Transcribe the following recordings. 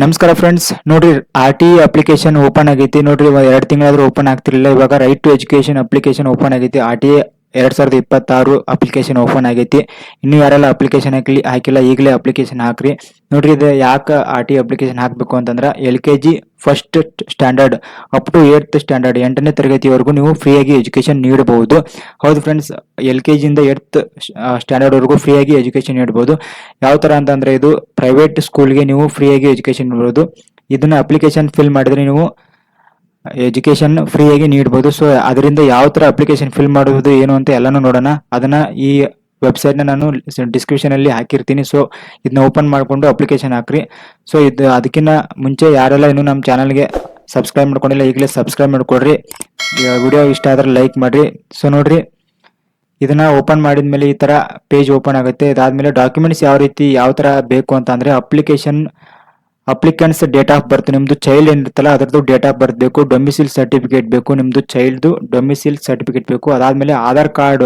ನಮಸ್ಕಾರ ಫ್ರೆಂಡ್ಸ್, ನೋಡ್ರಿ R T application open ಆಗೈತಿ. ನೋಡ್ರಿ 2 ತಿಂಗಳಾದ್ರೂ ಓಪನ್ ಆಗ್ತಿರ್ಲಿಲ್ಲ. ಇವಾಗ right to education application open ಆಗೈತಿ. ಆರ್ ಟಿ 2026 ಅಪ್ಲಿಕೇಶನ್ ಓಪನ್ ಆಗೈತಿ. ಇನ್ನು ಯಾರೆಲ್ಲ ಅಪ್ಲಿಕೇಶನ್ ಹಾಕಿಲ್ಲ ಈಗಲೇ ಅಪ್ಲಿಕೇಶನ್ ಹಾಕ್ರಿ. ನೋಡ್ರಿ ಇದು ಯಾಕೆ ಆರ್ ಟಿ ಅಪ್ಲಿಕೇಶನ್ ಹಾಕಬೇಕು ಅಂತಂದ್ರೆ LKG first standard up to 8th standard 8ನೇ ತರಗತಿವರೆಗೂ ನೀವು ಫ್ರೀಯಾಗಿ ಎಜುಕೇಶನ್ ನೀಡಬಹುದು. ಹೌದು ಫ್ರೆಂಡ್ಸ್, LKG ಇಂದ 8th ಸ್ಟ್ಯಾಂಡರ್ಡ್ ವರೆಗೂ ಫ್ರೀಯಾಗಿ ಎಜುಕೇಶನ್ ನೀಡಬಹುದು. ಯಾವ ತರ ಅಂತಂದ್ರೆ ಇದು ಪ್ರೈವೇಟ್ ಸ್ಕೂಲ್ಗೆ ನೀವು ಫ್ರೀಯಾಗಿ ಎಜುಕೇಶನ್ ನೀಡಬಹುದು. ಇದನ್ನ ಅಪ್ಲಿಕೇಶನ್ ಫಿಲ್ ಮಾಡಿದ್ರೆ ನೀವು ಎಜುಕೇಶನ್ ಫ್ರೀಯಾಗಿ ನೀಡಬಹುದು. ಸೊ ಅದರಿಂದ ಯಾವ ತರ ಅಪ್ಲಿಕೇಶನ್ ಫಿಲ್ ಮಾಡುವುದು ಏನು ಅಂತ ಎಲ್ಲಾನು ನೋಡೋಣ. ಅದನ್ನ ಈ ವೆಬ್ಸೈಟ್ ನಾನು ಡಿಸ್ಕ್ರಿಪ್ಷನ್ ಅಲ್ಲಿ ಹಾಕಿರ್ತೀನಿ. ಸೊ ಇದನ್ನ ಓಪನ್ ಮಾಡಿಕೊಂಡು ಅಪ್ಲಿಕೇಶನ್ ಹಾಕ್ರಿ. ಸೊ ಇದು ಅದಕ್ಕಿಂತ ಮುಂಚೆ ಯಾರೆಲ್ಲ ಇನ್ನು ನಮ್ಮ ಚಾನಲ್ಗೆ ಸಬ್ಸ್ಕ್ರೈಬ್ ಮಾಡ್ಕೊಂಡಿಲ್ಲ ಈಗಲೇ ಸಬ್ಸ್ಕ್ರೈಬ್ ಮಾಡ್ಕೊಡ್ರಿ. ವಿಡಿಯೋ ಇಷ್ಟ ಆದ್ರೆ ಲೈಕ್ ಮಾಡ್ರಿ. ಸೊ ನೋಡ್ರಿ, ಇದನ್ನ ಓಪನ್ ಮಾಡಿದ್ಮೇಲೆ ಈ ತರ ಪೇಜ್ ಓಪನ್ ಆಗುತ್ತೆ. ಇದಾದ್ಮೇಲೆ ಡಾಕ್ಯುಮೆಂಟ್ಸ್ ಯಾವ ತರ ಬೇಕು ಅಂತ ಅಂದ್ರೆ ಅಪ್ಲಿಕೆಂಟ್ಸ್ ಡೇಟ್ ಆಫ್ ಬರ್ತ್, ನಿಮ್ದು ಚೈಲ್ಡ್ ಏನಿರುತ್ತಲ್ಲ ಅದರದ್ದು ಡೇಟ್ ಆಫ್ ಬರ್ತ್ ಬೇಕು. ಡೊಮಿಸಿಲ್ ಸರ್ಟಿಫಿಕೇಟ್ ಬೇಕು, ನಿಮ್ದು ಚೈಲ್ಡ್ದು ಡೊಮಿಸಿಲ್ ಸರ್ಟಿಫಿಕೇಟ್ ಬೇಕು. ಅದಾದ್ಮೇಲೆ ಆಧಾರ್ ಕಾರ್ಡ್,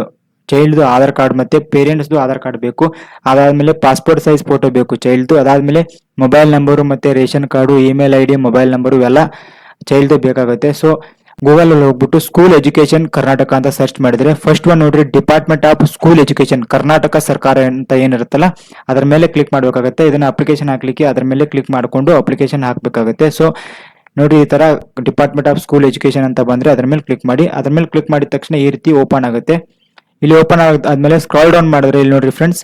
ಚೈಲ್ಡ್ದು ಆಧಾರ್ ಕಾರ್ಡ್ ಮತ್ತೆ ಪೇರೆಂಟ್ಸ್ದು ಆಧಾರ್ ಕಾರ್ಡ್ ಬೇಕು. ಅದಾದ್ಮೇಲೆ ಪಾಸ್ಪೋರ್ಟ್ ಸೈಜ್ ಫೋಟೋ ಬೇಕು ಚೈಲ್ಡ್ದು. ಅದಾದ್ಮೇಲೆ ಮೊಬೈಲ್ ನಂಬರು ಮತ್ತೆ ration card, email ID, mobile number ಇವೆಲ್ಲ ಚೈಲ್ಡ್ದು ಬೇಕಾಗುತ್ತೆ. ಸೊ ಗೂಗಲ್ ಅಲ್ಲಿ ಹೋಗ್ಬಿಟ್ಟು ಸ್ಕೂಲ್ ಎಜುಕೇಶನ್ ಕರ್ನಾಟಕ ಅಂತ ಸರ್ಚ್ ಮಾಡಿದ್ರೆ ಫಸ್ಟ್ ಒನ್ ನೋಡ್ರಿ, department of school education Karnataka ಸರ್ಕಾರ ಅಂತ ಏನಿರುತ್ತಲ್ಲ ಅದ್ರ ಮೇಲೆ ಕ್ಲಿಕ್ ಮಾಡ್ಬೇಕಾಗುತ್ತೆ. ಇದನ್ನ ಅಪ್ಲಿಕೇಶನ್ ಹಾಕ್ಲಿಕ್ಕೆ ಅದ್ರ ಮೇಲೆ ಕ್ಲಿಕ್ ಮಾಡಿಕೊಂಡು ಅಪ್ಲಿಕೇಶನ್ ಹಾಕ್ಬೇಕಾಗುತ್ತೆ. ಸೊ ನೋಡಿ, ಈ ತರ ಡಿಪಾರ್ಟ್ಮೆಂಟ್ ಆಫ್ ಸ್ಕೂಲ್ ಎಜುಕೇಶನ್ ಅಂತ ಬಂದ್ರೆ ಅದ್ರ ಮೇಲೆ ಕ್ಲಿಕ್ ಮಾಡಿ. ಅದ್ರ ಮೇಲೆ ಕ್ಲಿಕ್ ಮಾಡಿದ ತಕ್ಷಣ ಈ ರೀತಿ ಓಪನ್ ಆಗುತ್ತೆ. ಇಲ್ಲಿ ಓಪನ್ ಆದ್ಮೇಲೆ ಸ್ಕ್ರಾಲ್ ಡೌನ್ ಮಾಡಿದ್ರೆ ಇಲ್ಲಿ ನೋಡ್ರಿ ಫ್ರೆಂಡ್ಸ್,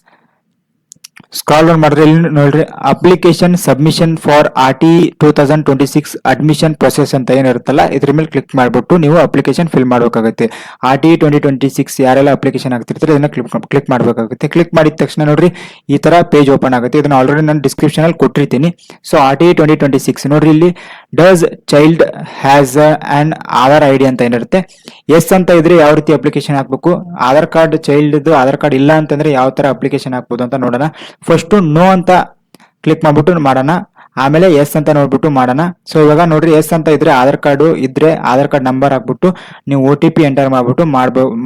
ಸ್ಕ್ರಾಲ್ ಡೌನ್ ಮಾಡಿದ್ರೆ ಇಲ್ಲಿ ನೋಡ್ರಿ application submission for RT 2026 admission process ಅಂತ ಏನಿರುತ್ತಲ್ಲ ಇದ್ರ ಮೇಲೆ ಕ್ಲಿಕ್ ಮಾಡ್ಬಿಟ್ಟು ನೀವು ಅಪ್ಲಿಕೇಶನ್ ಫಿಲ್ ಮಾಡಬೇಕಾಗುತ್ತೆ. RT 2026 ಯಾರೆಲ್ಲ ಅಪ್ಲಿಕೇಶನ್ ಆಗ್ತಿರ್ತಾರೆ ಇದನ್ನ ಕ್ಲಿಕ್ ಮಾಡಬೇಕಾಗುತ್ತೆ. ಕ್ಲಿಕ್ ಮಾಡಿದ ತಕ್ಷಣ ನೋಡ್ರಿ ಈ ತರ ಪೇಜ್ ಓಪನ್ ಆಗುತ್ತೆ. ಇದನ್ನ ಆಲ್ರೆಡಿ ನಾನು ಡಿಸ್ಕ್ರಿಪ್ಷನ್ ಅಲ್ಲಿ ಕೊಟ್ಟಿರ್ತೀನಿ. ಸೊ RT 2026 ನೋಡ್ರಿ, ಇಲ್ಲಿ does child has and Aadhaar ID ಅಂತ ಏನಿರುತ್ತೆ. ಎಸ್ ಅಂತ ಇದ್ರೆ ಯಾವ ರೀತಿ ಅಪ್ಲಿಕೇಶನ್ ಹಾಕ್ಬೇಕು, Aadhaar card child Aadhaar card ಇಲ್ಲ ಅಂತಂದ್ರೆ ಯಾವ ತರ ಅಪ್ಲಿಕೇಶನ್ ಹಾಕ್ಬೋದು ಅಂತ ನೋಡೋಣ. ಫಸ್ಟ್ ನೋ ಅಂತ ಕ್ಲಿಕ್ ಮಾಡ್ಬಿಟ್ಟು ಮಾಡೋಣ, ಆಮೇಲೆ ಎಸ್ ಅಂತ ನೋಡ್ಬಿಟ್ಟು ಮಾಡೋಣ. ಸೊ ಇವಾಗ ನೋಡ್ರಿ, ಎಸ್ ಅಂತ ಇದ್ರೆ ಆಧಾರ್ ಕಾರ್ಡ್ ಇದ್ರೆ ಆಧಾರ್ ಕಾರ್ಡ್ ನಂಬರ್ ಹಾಕ್ಬಿಟ್ಟು ನೀವು OTP ಎಂಟರ್ ಮಾಡ್ಬಿಟ್ಟು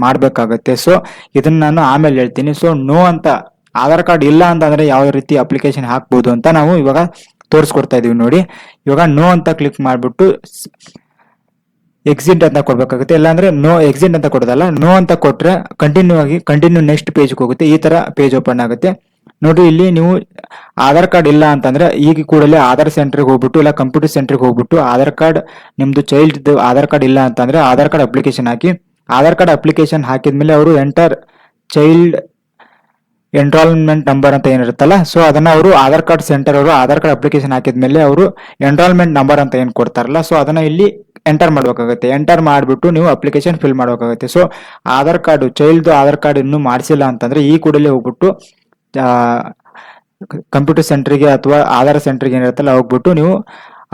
ಮಾಡ್ಬೇಕಾಗತ್ತೆ. ಸೊ ಇದನ್ನ ನಾನು ಆಮೇಲೆ ಹೇಳ್ತೀನಿ. ಸೊ ನೋ ಅಂತ ಆಧಾರ್ ಕಾರ್ಡ್ ಇಲ್ಲ ಅಂತಂದ್ರೆ ಯಾವ ರೀತಿ ಅಪ್ಲಿಕೇಶನ್ ಹಾಕ್ಬೋದು ಅಂತ ನಾವು ಇವಾಗ ತೋರಿಸ್ಕೊಡ್ತಾ ಇದೀವಿ ನೋಡಿ. ಇವಾಗ ನೋ ಅಂತ ಕ್ಲಿಕ್ ಮಾಡ್ಬಿಟ್ಟು ಎಕ್ಸಿಟ್ ಅಂತ ಕೊಡ್ಬೇಕಾಗುತ್ತೆ. ಇಲ್ಲಾಂದ್ರೆ ನೋ ಎಕ್ಸಿಟ್ ಅಂತ ಕೊಡೋದಲ್ಲ, ನೋ ಅಂತ ಕೊಟ್ರೆ ಕಂಟಿನ್ಯೂ ನೆಕ್ಸ್ಟ್ ಪೇಜ್ಗೆ ಹೋಗುತ್ತೆ. ಈ ತರ ಪೇಜ್ ಓಪನ್ ಆಗುತ್ತೆ. ನೋಡ್ರಿ, ಇಲ್ಲಿ ನೀವು ಆಧಾರ್ ಕಾರ್ಡ್ ಇಲ್ಲ ಅಂತಂದ್ರೆ ಈಗ ಕೂಡಲೇ ಆಧಾರ್ ಸೆಂಟರ್ಗೆ ಹೋಗ್ಬಿಟ್ಟು ಇಲ್ಲ ಕಂಪ್ಯೂಟರ್ ಸೆಂಟರ್ಗೆ ಹೋಗ್ಬಿಟ್ಟು ಆಧಾರ್ ಕಾರ್ಡ್ ನಿಮ್ದು ಚೈಲ್ಡ್ ಆಧಾರ್ ಕಾರ್ಡ್ ಇಲ್ಲ ಅಂತಂದ್ರೆ ಆಧಾರ್ ಕಾರ್ಡ್ ಅಪ್ಲಿಕೇಶನ್ ಹಾಕಿ. ಆಧಾರ್ ಕಾರ್ಡ್ ಅಪ್ಲಿಕೇಶನ್ ಹಾಕಿದ್ಮೇಲೆ ಅವರು ಎಂಟರ್ ಚೈಲ್ಡ್ ಎನ್ರೋಲ್ಮೆಂಟ್ ನಂಬರ್ ಅಂತ ಏನಿರುತ್ತಲ್ಲ, ಸೊ ಅದನ್ನ ಅವರು ಆಧಾರ್ ಕಾರ್ಡ್ ಸೆಂಟರ್ ಅವರು ಆಧಾರ್ ಕಾರ್ಡ್ ಅಪ್ಲಿಕೇಶನ್ ಹಾಕಿದ್ಮೇಲೆ ಅವರು ಎನ್ರೋಲ್ಮೆಂಟ್ ನಂಬರ್ ಅಂತ ಏನ್ ಕೊಡ್ತಾರಲ್ಲ, ಸೊ ಅದನ್ನ ಇಲ್ಲಿ ಎಂಟರ್ ಮಾಡ್ಬೇಕಾಗುತ್ತೆ. ಎಂಟರ್ ಮಾಡಿಬಿಟ್ಟು ನೀವು ಅಪ್ಲಿಕೇಶನ್ ಫಿಲ್ ಮಾಡ್ಬೇಕಾಗುತ್ತೆ. So Aadhaar card child Aadhaar card ಇನ್ನೂ ಮಾಡಿಸಿಲ್ಲ ಅಂತಂದ್ರೆ ಈ ಕೂಡಲೇ ಹೋಗ್ಬಿಟ್ಟು ಕಂಪ್ಯೂಟರ್ ಸೆಂಟರ್ಗೆ ಅಥವಾ ಆಧಾರ್ ಸೆಂಟರ್ಗೆ ಏನಿರುತ್ತಲ್ಲ ಹೋಗ್ಬಿಟ್ಟು ನೀವು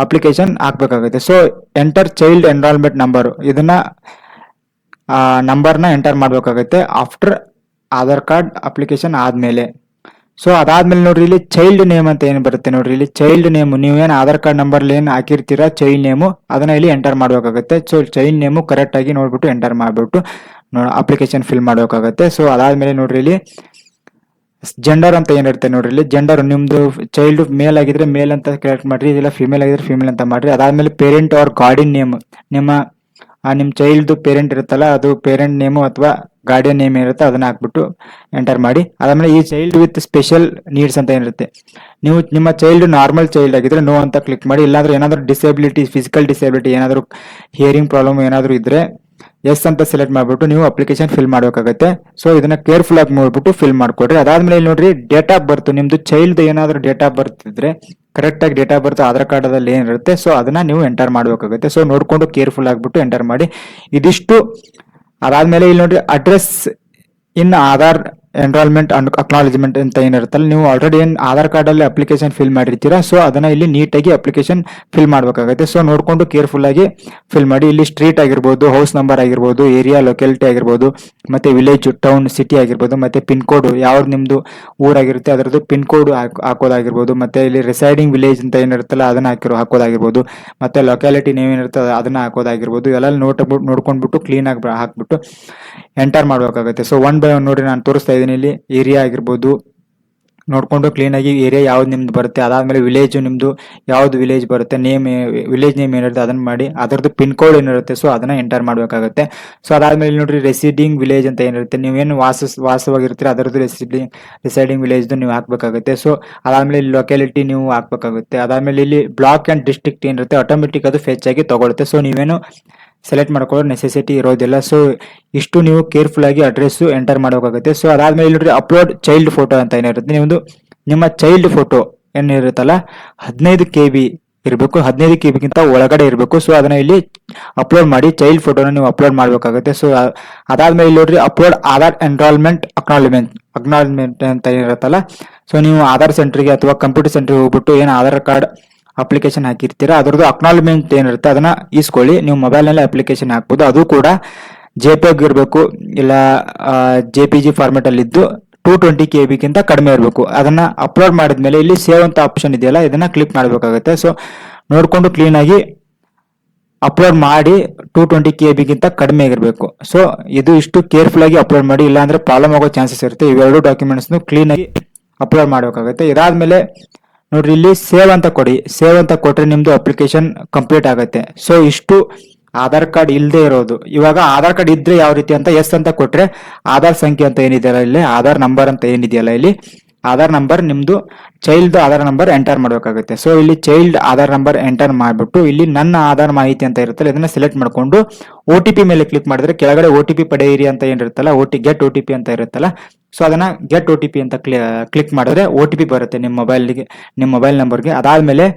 ಅಪ್ಲಿಕೇಶನ್ ಹಾಕ್ಬೇಕಾಗುತ್ತೆ. So enter child enrolment number, ಇದನ್ನ ನಂಬರ್ನ ಎಂಟರ್ ಮಾಡ್ಬೇಕಾಗುತ್ತೆ ಆಫ್ಟರ್ ಆಧಾರ್ ಕಾರ್ಡ್ ಅಪ್ಲಿಕೇಶನ್ ಆದ್ಮೇಲೆ. ಸೊ ಅದಾದ್ಮೇಲೆ ನೋಡ್ರಿ, ಇಲ್ಲಿ ಚೈಲ್ಡ್ ನೇಮ್ ಅಂತ ಏನು ಬರುತ್ತೆ ನೋಡ್ರಿ, ಇಲ್ಲಿ ಚೈಲ್ಡ್ ನೇಮ್ ನೀವೇನು ಆಧಾರ್ ಕಾರ್ಡ್ ನಂಬರ್ ಏನ್ ಹಾಕಿರ್ತೀರಾ ಚೈಲ್ಡ್ ನೇಮು ಅದನ್ನ ಇಲ್ಲಿ ಎಂಟರ್ ಮಾಡ್ಬೇಕಾಗುತ್ತೆ. ಸೊ ಚೈಲ್ಡ್ ನೇಮು ಕರೆಕ್ಟ್ ಆಗಿ ನೋಡ್ಬಿಟ್ಟು ಎಂಟರ್ ಮಾಡ್ಬಿಟ್ಟು ಅಪ್ಲಿಕೇಶನ್ ಫಿಲ್ ಮಾಡ್ಬೇಕಾಗುತ್ತೆ. ಸೊ ಅದಾದ್ಮೇಲೆ ನೋಡ್ರಿ, ಇಲ್ಲಿ ಜೆಂಡರ್ ಅಂತ ಏನಿರುತ್ತೆ ನೋಡ್ರಿ, ಇಲ್ಲಿ ಜೆಂಡರ್ ನಿಮ್ದು ಚೈಲ್ಡ್ ಮೇಲ್ ಆಗಿದ್ರೆ ಮೇಲ್ ಅಂತ ಕರೆಕ್ಟ್ ಮಾಡ್ರಿ, ಇಲ್ಲ ಫಿಮೇಲ್ ಆಗಿದ್ರೆ ಫಿಮೇಲ್ ಅಂತ ಮಾಡ್ರಿ. ಅದಾದ್ಮೇಲೆ ಪೇರೆಂಟ್ ಆರ್ ಗಾರ್ಡಿಯನ್ ನೇಮ್, ನಿಮ್ ಚೈಲ್ಡ್ ಪೇರೆಂಟ್ ಇರುತ್ತಲ್ಲ ಅದು ಪೇರೆಂಟ್ ನೇಮು ಅಥವಾ ಗಾರ್ಡಿಯನ್ ನೇಮ್ ಇರುತ್ತೆ ಅದನ್ನ ಹಾಕ್ಬಿಟ್ಟು ಎಂಟರ್ ಮಾಡಿ. ಅದಾದ್ಮೇಲೆ ಈ ಚೈಲ್ಡ್ ವಿತ್ ಸ್ಪೆಷಲ್ ನೀಡ್ಸ್ ಅಂತ ಏನಿರುತ್ತೆ, ನೀವು ನಿಮ್ಮ ಚೈಲ್ಡ್ ನಾರ್ಮಲ್ ಚೈಲ್ಡ್ ಆಗಿದ್ರೆ ನೋ ಅಂತ ಕ್ಲಿಕ್ ಮಾಡಿ. ಇಲ್ಲಾಂದ್ರೆ ಏನಾದ್ರು ಡಿಸೇಬಿಲಿಟಿ, ಫಿಸಿಕಲ್ ಡಿಸೇಬಿಲಿಟಿ, ಏನಾದ್ರು ಹಿಯರಿಂಗ್ ಪ್ರಾಬ್ಲಮ್ ಏನಾದ್ರು ಇದ್ರೆ ಎಸ್ ಅಂತ ಸೆಲೆಕ್ಟ್ ಮಾಡ್ಬಿಟ್ಟು ನೀವು ಅಪ್ಲಿಕೇಶನ್ ಫಿಲ್ ಮಾಡಬೇಕಾಗುತ್ತೆ. ಸೊ ಇದನ್ನ ಕೇರ್ಫುಲ್ ಆಗಿ ನೋಡ್ಬಿಟ್ಟು ಫಿಲ್ ಮಾಡ್ಕೊಡ್ರಿ. ಅದಾದ್ಮೇಲೆ ಇಲ್ಲಿ ನೋಡ್ರಿ, ಡೇಟ್ ಆಫ್ ಬರ್ತ್, ನಿಮ್ದು ಚೈಲ್ಡ್ ಏನಾದ್ರು ಡೇಟ್ ಆಫ್ ಬರ್ತ್ ಇದ್ರೆ ಕರೆಕ್ಟ್ ಆಗಿ date of birth Aadhaar card ಅಲ್ಲಿ ಏನಿರುತ್ತೆ ಸೊ ಅದನ್ನ ನೀವು ಎಂಟರ್ ಮಾಡ್ಬೇಕಾಗುತ್ತೆ. ಸೊ ನೋಡ್ಕೊಂಡು ಕೇರ್ಫುಲ್ ಆಗ್ಬಿಟ್ಟು ಎಂಟರ್ ಮಾಡಿ. ಇದಿಷ್ಟು ಅದಾದ್ಮೇಲೆ ಇಲ್ಲಿ ನೋಡ್ರಿ, address in Aadhaar enrolment acknowledgement ಅಂತ ಏನಿರುತ್ತಲ್ಲ, ನೀವು ಆಲ್ರೆಡಿ ಏನ್ ಆಧಾರ್ ಕಾರ್ಡ್ ಅಲ್ಲಿ ಅಪ್ಲಿಕೇಶನ್ ಫಿಲ್ ಮಾಡಿರ್ತೀರಾ ಸೊ ಅದನ್ನ ಇಲ್ಲಿ ನೀಟಾಗಿ ಅಪ್ಲಿಕೇಶನ್ ಫಿಲ್ ಮಾಡ್ಬೇಕಾಗುತ್ತೆ. ಸೊ ನೋಡ್ಕೊಂಡು ಕೇರ್ಫುಲ್ ಆಗಿ ಫಿಲ್ ಮಾಡಿ. ಇಲ್ಲಿ ಸ್ಟ್ರೀಟ್ ಆಗಿರ್ಬೋದು, ಹೌಸ್ ನಂಬರ್ ಆಗಿರ್ಬೋದು, ಏರಿಯಾ ಲೊಕ್ಯಾಲಿಟಿ ಆಗಿರ್ಬೋದು, ಮತ್ತೆ ವಿಲೇಜ್, ಟೌನ್, ಸಿಟಿ ಆಗಿರ್ಬೋದು, ಮತ್ತೆ ಪಿನ್ ಕೋಡ್ ಯಾವ್ದು ನಿಮ್ದು ಊರಾಗಿರುತ್ತೆ ಅದರದ್ದು ಪಿನ್ ಕೋಡ್ ಹಾಕೋದಾಗಿರ್ಬೋದು, ಮತ್ತೆ ಇಲ್ಲಿ ರಿಸೈಡಿಂಗ್ ವಿಲೇಜ್ ಅಂತ ಏನಿರುತ್ತಲ್ಲ ಅದನ್ನ ಹಾಕೋದಾಗಿರ್ಬೋದು, ಮತ್ತೆ ಲೊಕ್ಯಾಲಿಟಿ ಏನಿರುತ್ತೆ ಅದನ್ನ ಹಾಕೋದಾಗಿರ್ಬೋದು, ಎಲ್ಲ ನೋಡ್ಕೊಂಡ್ಬಿಟ್ಟು ಕ್ಲೀನ್ ಆಗಿ ಹಾಕ್ಬಿಟ್ಟು ಎಂಟರ್ ಮಾಡ್ಬೇಕಾಗುತ್ತೆ. ಸೊ ಒನ್ ಬೈ ಒನ್ ನೋಡಿ ನಾನು ತೋರಿಸ್ತಾ ಇದ್ದೀನಿ. ಇಲ್ಲಿ ಏರಿಯಾ ಆಗಿರ್ಬೋದು, ನೋಡಿಕೊಂಡು ಕ್ಲೀನಾಗಿ ಏರಿಯಾ ಯಾವ್ದು ನಿಮ್ದು ಬರುತ್ತೆ, ಅದಾದಮೇಲೆ ವಿಲೇಜು ನಿಮ್ಮದು ಯಾವ್ದು ವಿಲೇಜ್ ಬರುತ್ತೆ, ವಿಲೇಜ್ ನೇಮ್ ಏನಿರುತ್ತೆ ಅದನ್ನು ಮಾಡಿ, ಅದರದ್ದು ಪಿನ್ ಕೋಡ್ ಏನಿರುತ್ತೆ ಸೊ ಅದನ್ನು ಎಂಟರ್ ಮಾಡಬೇಕಾಗುತ್ತೆ. ಸೊ ಅದಾದಮೇಲೆ ನೋಡ್ರಿ ರೆಸಿಡಿಂಗ್ ವಿಲೇಜ್ ಅಂತ ಏನಿರುತ್ತೆ, ನೀವೇನು ವಾಸವಾಗಿರ್ತೀರ ಅದರದ್ದು ರಿಸೈಡಿಂಗ್ ವಿಲೇಜ್ದು ನೀವು ಹಾಕಬೇಕಾಗುತ್ತೆ. ಸೊ ಅದಾದಮೇಲೆ ಇಲ್ಲಿ ಲೊಕ್ಯಾಲಿಟಿ ನೀವು ಹಾಕಬೇಕಾಗುತ್ತೆ. ಅದಾದಮೇಲೆ ಇಲ್ಲಿ ಬ್ಲಾಕ್ ಆ್ಯಂಡ್ ಡಿಸ್ಟ್ರಿಕ್ಟ್ ಏನಿರುತ್ತೆ ಆಟೋಮೆಟಿಕ್ ಅದು ಫೆಚ್ ಆಗಿ ತಗೊಳುತ್ತೆ. ಸೊ ನೀವೇನು ಸೆಲೆಕ್ಟ್ ಮಾಡ್ಕೊಳ್ಳೋ ನೆಸೆಸಿಟಿ ಇರೋದಿಲ್ಲ. ಸೊ ಇಷ್ಟು ನೀವು ಕೇರ್ಫುಲ್ ಆಗಿ ಅಡ್ರೆಸ್ಸು ಎಂಟರ್ ಮಾಡಬೇಕಾಗುತ್ತೆ. ಸೊ ಅದಾದ್ಮೇಲೆ ಇಲ್ಲಿ ನೋಡ್ರಿ ಅಪ್ಲೋಡ್ ಚೈಲ್ಡ್ ಫೋಟೋ ಅಂತ ಏನಿರುತ್ತೆ, ನೀವು ನಿಮ್ಮ ಚೈಲ್ಡ್ ಫೋಟೋ ಏನಿರುತ್ತಲ್ಲ 15 KB ಇರಬೇಕು, 15 KB ಒಳಗಡೆ ಇರಬೇಕು. ಸೊ ಅದನ್ನ ಇಲ್ಲಿ ಅಪ್ಲೋಡ್ ಮಾಡಿ, ಚೈಲ್ಡ್ ಫೋಟೋನ ನೀವು ಅಪ್ಲೋಡ್ ಮಾಡಬೇಕಾಗುತ್ತೆ. ಸೊ ಅದಾದ್ಮೇಲೆ ಇಲ್ಲಿ ನೋಡ್ರಿ ಅಪ್ಲೋಡ್ ಆಧಾರ್ ಎನ್ರೋಲ್ಮೆಂಟ್ ಅಕ್ನಾಲಜ್ಮೆಂಟ್ ಅಂತ ಇರುತ್ತಲ್ಲ, ಸೊ ನೀವು ಆಧಾರ್ ಸೆಂಟರ್ಗೆ ಅಥವಾ ಕಂಪ್ಯೂಟರ್ ಸೆಂಟರ್ಗೆ ಹೋಗ್ಬಿಟ್ಟು ಏನು ಆಧಾರ್ ಕಾರ್ಡ್ ಅಪ್ಲಿಕೇಶನ್ ಹಾಕಿರ್ತೀರಾ ಅದರದ್ದು ಅಕ್ನಾಲಜ್ಮೆಂಟ್ ಏನಿರುತ್ತೆ ಅದನ್ನ ಇಸ್ಕೊಳ್ಳಿ. ನೀವು ಮೊಬೈಲ್ನಲ್ಲಿ ಅಪ್ಲಿಕೇಶನ್ ಹಾಕ್ಬೋದು, ಅದು ಕೂಡ JPEG ಇರಬೇಕು, ಇಲ್ಲ JPG ಫಾರ್ಮೆಟ್ ಅಲ್ಲಿ ಇದ್ದು 220 KB ಕಡಿಮೆ ಇರಬೇಕು. ಅದನ್ನ ಅಪ್ಲೋಡ್ ಮಾಡಿದ್ಮೇಲೆ ಇಲ್ಲಿ ಸೇವ್ ಅಂತ ಆಪ್ಷನ್ ಇದೆಯಲ್ಲ ಇದನ್ನ ಕ್ಲಿಕ್ ಮಾಡಬೇಕಾಗುತ್ತೆ. ಸೊ ನೋಡ್ಕೊಂಡು ಕ್ಲೀನ್ ಆಗಿ ಅಪ್ಲೋಡ್ ಮಾಡಿ 220 KB ಕಡಿಮೆ ಆಗಿರಬೇಕು. ಸೊ ಇದು ಇಷ್ಟು ಕೇರ್ಫುಲ್ ಆಗಿ ಅಪ್ಲೋಡ್ ಮಾಡಿ, ಇಲ್ಲಾಂದ್ರೆ ಪ್ರಾಬ್ಲಮ್ ಆಗೋ ಚಾನ್ಸಸ್ ಇರುತ್ತೆ. ಇವೆರಡು ಡಾಕ್ಯುಮೆಂಟ್ಸ್ ಕ್ಲೀನ್ ಆಗಿ ಅಪ್ಲೋಡ್ ಮಾಡಬೇಕಾಗುತ್ತೆ. ಇದಾದ್ಮೇಲೆ ನೋಡ್ರಿ ಇಲ್ಲಿ ಸೇವ್ ಅಂತ ಕೊಡಿ. ಸೇವ್ ಅಂತ ಕೊಟ್ರೆ ನಿಮ್ದು ಅಪ್ಲಿಕೇಶನ್ ಕಂಪ್ಲೀಟ್ ಆಗುತ್ತೆ. ಸೊ ಇಷ್ಟು ಆಧಾರ್ ಕಾರ್ಡ್ ಇಲ್ಲದೆ ಇರೋದು. ಇವಾಗ ಆಧಾರ್ ಕಾರ್ಡ್ ಇದ್ರೆ ಯಾವ ರೀತಿ ಅಂತ ಎಸ್ ಅಂತ ಕೊಟ್ರೆ ಆಧಾರ್ ಸಂಖ್ಯೆ ಅಂತ ಏನಿದೆಯಲ್ಲ ಇಲ್ಲಿ, ಆಧಾರ್ ನಂಬರ್ ಅಂತ ಏನಿದೆಯಲ್ಲ ಇಲ್ಲಿ, ಆಧಾರ್ ನಂಬರ್ ನಿಮ್ದು ಚೈಲ್ಡ್ ಆಧಾರ್ ನಂಬರ್ ಎಂಟರ್ ಮಾಡಬೇಕಾಗುತ್ತೆ. ಸೊ ಇಲ್ಲಿ ಚೈಲ್ಡ್ ಆಧಾರ್ ನಂಬರ್ ಎಂಟರ್ ಮಾಡಿಬಿಟ್ಟು ಇಲ್ಲಿ ನನ್ನ ಆಧಾರ್ ಮಾಹಿತಿ ಅಂತ ಇರುತ್ತಲ್ಲ ಇದನ್ನ ಸೆಲೆಕ್ಟ್ ಮಾಡ್ಕೊಂಡು OTP ಮೇಲೆ ಕ್ಲಿಕ್ ಮಾಡಿದ್ರೆ ಕೆಳಗಡೆ OTP ಪಡೆಯಿರಿ ಅಂತ ಏನಿರುತ್ತಲ್ಲ, ಗೆಟ್ OTP ಅಂತ ಇರುತ್ತಲ್ಲ, ಸೊ ಅದನ್ನ ಗೆಟ್ OTP ಅಂತ ಕ್ಲಿಕ್ ಮಾಡಿದ್ರೆ OTP ಬರುತ್ತೆ ನಿಮ್ಮ ಮೊಬೈಲ್ ನಂಬರ್ಗೆ. ಅದಾದ್ಮೇಲೆ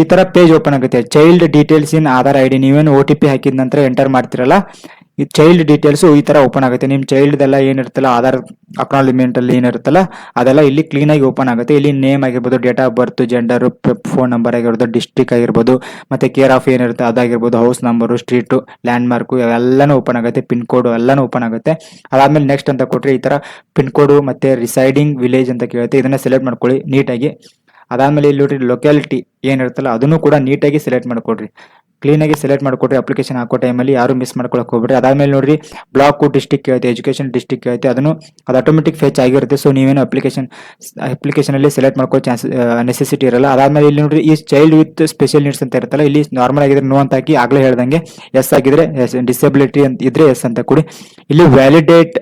ಈ ತರ ಪೇಜ್ ಓಪನ್ ಆಗುತ್ತೆ. Child details in Aadhaar ID, ನೀವೇನು OTP ಹಾಕಿದ ನಂತರ ಎಂಟರ್ ಮಾಡ್ತಿರಲ್ಲ ಈ ಚೈಲ್ಡ್ ಡೀಟೇಲ್ಸ್ ಈ ತರ ಓಪನ್ ಆಗುತ್ತೆ. ನಿಮ್ ಚೈಲ್ಡ್ ಎಲ್ಲ ಏನಿರುತ್ತಲ್ಲ ಆಧಾರ್ ಅಕ್ನಾಲಜ್ಮೆಂಟ್ ಅಲ್ಲಿ ಏನಿರುತ್ತಲ್ಲ ಅದೆಲ್ಲ ಇಲ್ಲಿ ಕ್ಲೀನ್ ಆಗಿ ಓಪನ್ ಆಗುತ್ತೆ. ಇಲ್ಲಿ ನೇಮ್ ಆಗಿರ್ಬೋದು, date of birth, gender, phone number ಆಗಿರ್ಬೋದು, ಡಿಸ್ಟ್ರಿಕ್ಟ್ ಆಗಿರ್ಬೋದು, ಮತ್ತೆ ಕೇರ್ ಆಫ್ ಏನಿರುತ್ತೆ ಅದಾಗಿರ್ಬೋದು, house number, street, landmark ಎಲ್ಲಾನು ಓಪನ್ ಆಗುತ್ತೆ. ಪಿನ್ ಕೋಡ್ ಎಲ್ಲಾನು ಓಪನ್ ಆಗುತ್ತೆ. ಅದಾದ್ಮೇಲೆ ನೆಕ್ಸ್ಟ್ ಅಂತ ಕೊಟ್ರೆ ಈ ತರ ಪಿನ್ ಕೋಡ್ ಮತ್ತೆ ರಿಸೈಡಿಂಗ್ ವಿಲೇಜ್ ಅಂತ ಕೇಳುತ್ತೆ, ಇದನ್ನ ಸೆಲೆಕ್ಟ್ ಮಾಡ್ಕೊಳ್ಳಿ ನೀಟಾಗಿ. ಅದಾದ್ಮೇಲೆ ಇಲ್ಲಿ ನೋಡ್ರಿ ಲೊಕ್ಯಾಲಿಟಿ ಏನಿರುತ್ತಲ್ಲ ಅದನ್ನು ಕೂಡ ನೀಟಾಗಿ ಸೆಲೆಕ್ಟ್ ಮಾಡ್ಕೊಡ್ರಿ. ಕ್ಲೀನಾಗಿ ಸೆಲೆಕ್ಟ್ ಮಾಡ್ಕೊಡ್ರಿ. ಅಪ್ಲಿಕೇಶನ್ ಹಾಕೋ ಟೈಮಲ್ಲಿ ಯಾರು ಮಿಸ್ ಮಾಡ್ಕೊಳಕ್ ಹೋಗ್ಬೇಡಿ. ಅದಾದ್ಮೇಲೆ ನೋಡ್ರಿ ಬ್ಲಾಕ್ ಡಿಸ್ಟ್ರಿಕ್ಟ್ ಕೇಳುತ್ತೆ, ಎಜುಕೇಶನ್ ಡಿಸ್ಟ್ರಿಕ್ಟ್ ಕೇಳುತ್ತೆ, ಅದನ್ನು ಅದು ಆಟೋಮೆಟಿಕ್ ಫೆಚ್ ಆಗಿರುತ್ತೆ. ಸೊ ನೀವೇನು ಅಪ್ಲಿಕೇಶನ್ ಅಲ್ಲಿ ಸೆಲೆಕ್ಟ್ ಮಾಡ್ಕೋ ನೆಸೆಸಿಟಿ ಇರಲ್ಲ. ಅದಾದ್ಮೇಲೆ ಇಲ್ಲಿ ನೋಡ್ರಿ ಈ ಚೈಲ್ಡ್ ವಿತ್ ಸ್ಪೆಷಲ್ ನೀಡ್ಸ್ ಅಂತ ಇರುತ್ತಲ್ಲ, ಇಲ್ಲಿ ನಾರ್ಮಲ್ ಆಗಿದ್ರೆ ನೋ ಅಂತ ಹಾಕಿ, ಆಗ್ಲೇ ಹೇಳ್ದಂಗೆ ಎಸ್ ಆಗಿದ್ರೆ ಎಸ್, ಡಿಸೆಬಿಲಿಟಿ ಅಂತ ಇದ್ರೆ ಎಸ್ ಅಂತ ಕೊಡಿ. ಇಲ್ಲಿ ವ್ಯಾಲಿಡೇಟ್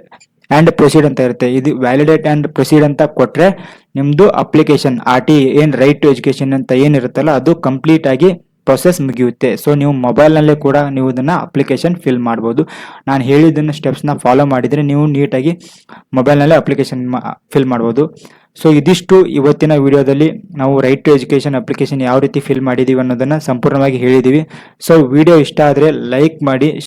ಅಂಡ್ ಪ್ರೊಸೀಡ್ ಅಂತ ಇರುತ್ತೆ, ಇದು ವ್ಯಾಲಿಡೇಟ್ ಅಂಡ್ ಪ್ರೊಸೀಡ್ ಅಂತ ಕೊಟ್ರೆ ನಿಮ್ದು ಅಪ್ಲಿಕೇಶನ್ RT ಏನ್ ರೈಟ್ ಟು ಎಜುಕೇಶನ್ ಅಂತ ಏನಿರುತ್ತಲ್ಲ ಅದು ಕಂಪ್ಲೀಟ್ ಆಗಿ ಪ್ರೊಸೆಸ್ ಮುಗಿಯುತ್ತೆ. ಸೊ ನೀವು ಮೊಬೈಲ್ನಲ್ಲೇ ಕೂಡ ನೀವು ಇದನ್ನ ಅಪ್ಲಿಕೇಶನ್ ಫಿಲ್ ಮಾಡ್ಬೋದು. ನಾನು ಹೇಳಿದ್ದನ್ನು ಸ್ಟೆಪ್ಸ್ನ ಫಾಲೋ ಮಾಡಿದರೆ ನೀವು ನೀಟಾಗಿ ಮೊಬೈಲ್ನಲ್ಲೇ ಅಪ್ಲಿಕೇಶನ್ ಫಿಲ್ ಮಾಡ್ಬೋದು. ಸೊ ಇದಿಷ್ಟು ಇವತ್ತಿನ ವಿಡಿಯೋದಲ್ಲಿ ನಾವು ರೈಟ್ ಟು ಎಜುಕೇಶನ್ ಅಪ್ಲಿಕೇಶನ್ ಯಾವ ರೀತಿ ಫಿಲ್ ಮಾಡಿದೀವಿ ಅನ್ನೋದನ್ನ ಸಂಪೂರ್ಣವಾಗಿ ಹೇಳಿದೀವಿ. ಸೊ ವಿಡಿಯೋ ಇಷ್ಟ ಆದರೆ ಲೈಕ್ ಮಾಡಿ,